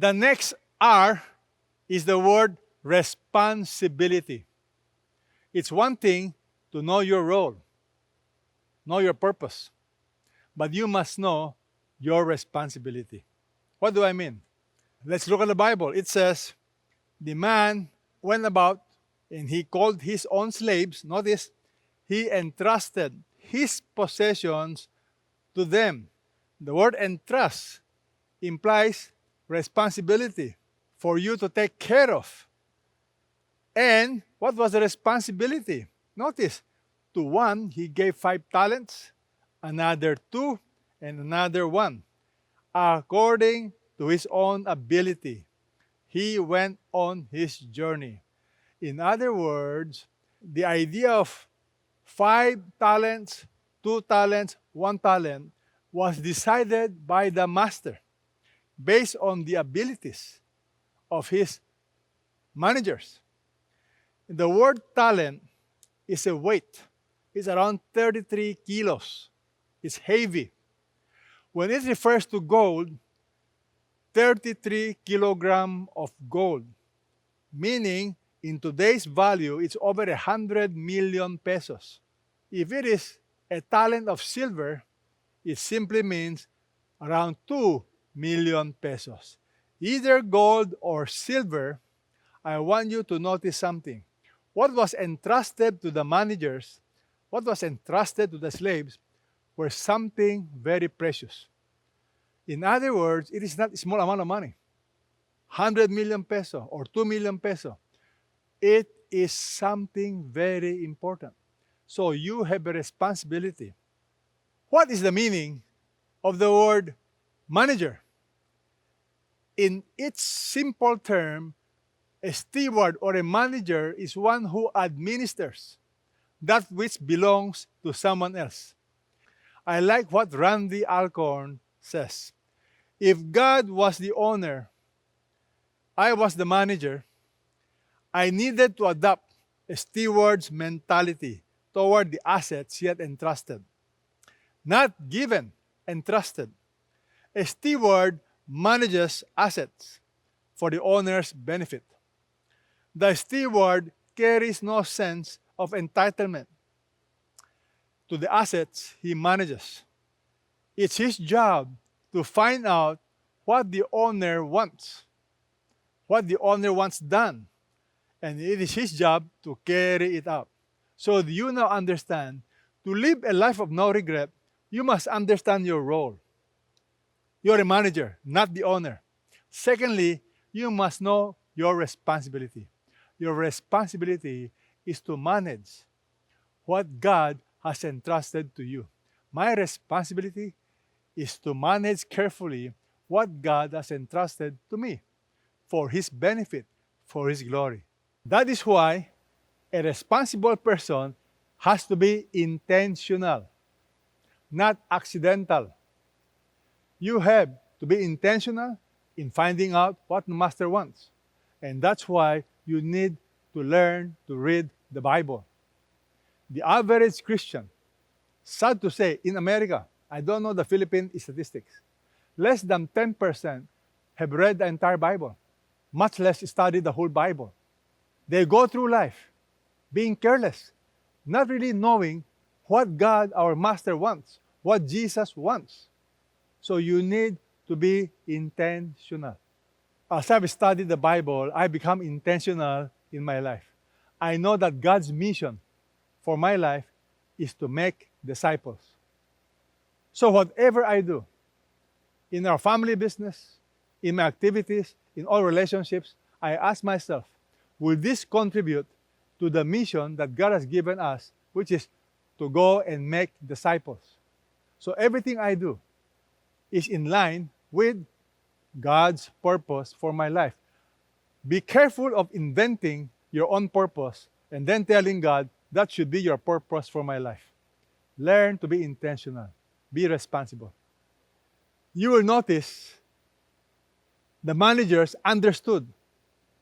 The next R is the word responsibility. It's one thing to know your role, know your purpose, but you must know your responsibility. What do I mean? Let's look at the Bible. It says, the man went about and he called his own slaves. Notice, he entrusted his possessions to them. The word entrust implies responsibility for you to take care of. And what was the responsibility? Notice, to one he gave 5 talents, another 2, and another 1. According to his own ability, he went on his journey. In other words, the idea of 5 talents, 2 talents, 1 talent was decided by the master based on the abilities of his managers. The word talent is a weight. It's around 33 kilos. It's heavy. When it refers to gold, 33 kilogram of gold, meaning in today's value, it's over 100 million pesos. If it is a talent of silver, it simply means around 2 million pesos. Either gold or silver, I want you to notice something. What was entrusted to the managers, what was entrusted to the slaves, were something very precious. In other words, it is not a small amount of money. 100 million peso or 2 million peso. It is something very important. So you have a responsibility. What is the meaning of the word manager? In its simple term, a steward or a manager is one who administers that which belongs to someone else. I like what Randy Alcorn says. If God was the owner, I was the manager, I needed to adopt a steward's mentality toward the assets he had entrusted. Not given, entrusted. A steward manages assets for the owner's benefit. The steward carries no sense of entitlement to the assets he manages. It's his job to find out what the owner wants done, and it is his job to carry it out. So do you now understand, to live a life of no regret, you must understand your role. You're a manager, not the owner. Secondly, you must know your responsibility. Your responsibility is to manage what God has entrusted to you. My responsibility is to manage carefully what God has entrusted to me for His benefit, for His glory. That is why a responsible person has to be intentional, not accidental. You have to be intentional in finding out what the Master wants. And that's why you need to learn to read the Bible. The average Christian, sad to say, in America, I don't know the Philippine statistics, less than 10% have read the entire Bible, much less studied the whole Bible. They go through life being careless, not really knowing what God, our Master, wants, what Jesus wants. So you need to be intentional. As I've studied the Bible, I become intentional in my life. I know that God's mission for my life is to make disciples. So whatever I do, in our family business, in my activities, in all relationships, I ask myself, will this contribute to the mission that God has given us, which is to go and make disciples? So everything I do is in line with God's purpose for my life. Be careful of inventing your own purpose and then telling God, that should be your purpose for my life. Learn to be intentional. Be responsible. You will notice the managers understood.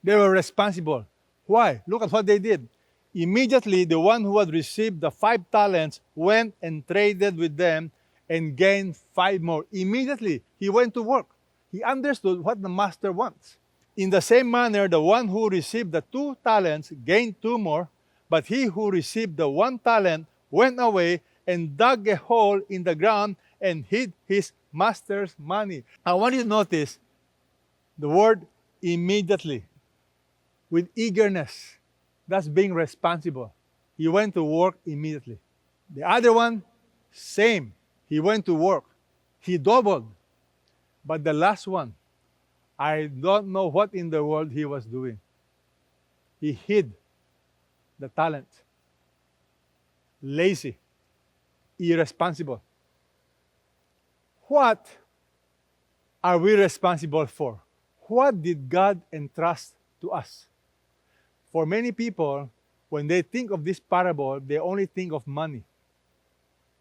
They were responsible. Why? Look at what they did. Immediately, the one who had received the 5 talents went and traded with them and gained 5 more. Immediately, he went to work. He understood what the master wants. In the same manner, the one who received the 2 talents gained 2 more, but he who received the 1 talent went away and dug a hole in the ground and hid his master's money. I want you to notice the word immediately, with eagerness. That's being responsible. He went to work immediately. The other one, same. He went to work. He doubled. But the last one, I don't know what in the world he was doing. He hid the talent. Lazy. Irresponsible. What are we responsible for? What did God entrust to us? For many people, when they think of this parable, they only think of money.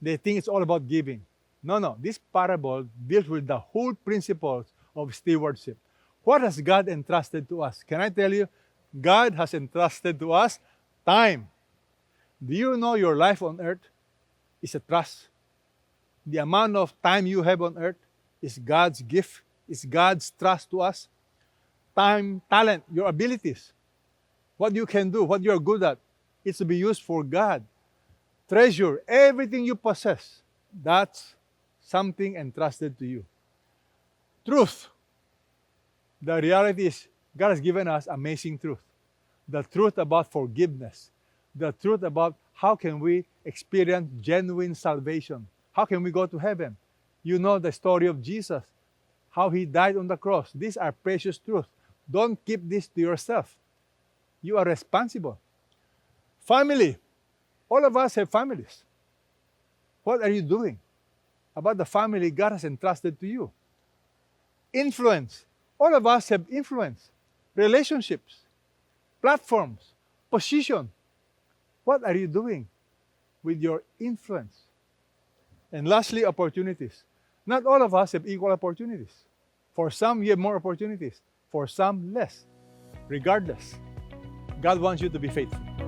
They think it's all about giving. No. This parable deals with the whole principles of stewardship. What has God entrusted to us? Can I tell you? God has entrusted to us time. Do you know your life on earth is a trust? The amount of time you have on earth is God's gift, is God's trust to us. Time, talent, your abilities, what you can do, what you're good at, it's to be used for God. Treasure everything you possess. That's something entrusted to you. Truth. The reality is, God has given us amazing truth. The truth about forgiveness. The truth about how can we experience genuine salvation. How can we go to heaven? You know the story of Jesus, how he died on the cross. These are precious truths. Don't keep this to yourself. You are responsible. Family. All of us have families. What are you doing about the family God has entrusted to you? Influence. All of us have influence. Relationships. Platforms. Position. What are you doing with your influence? And lastly, opportunities. Not all of us have equal opportunities. For some, you have more opportunities. For some, less. Regardless, God wants you to be faithful.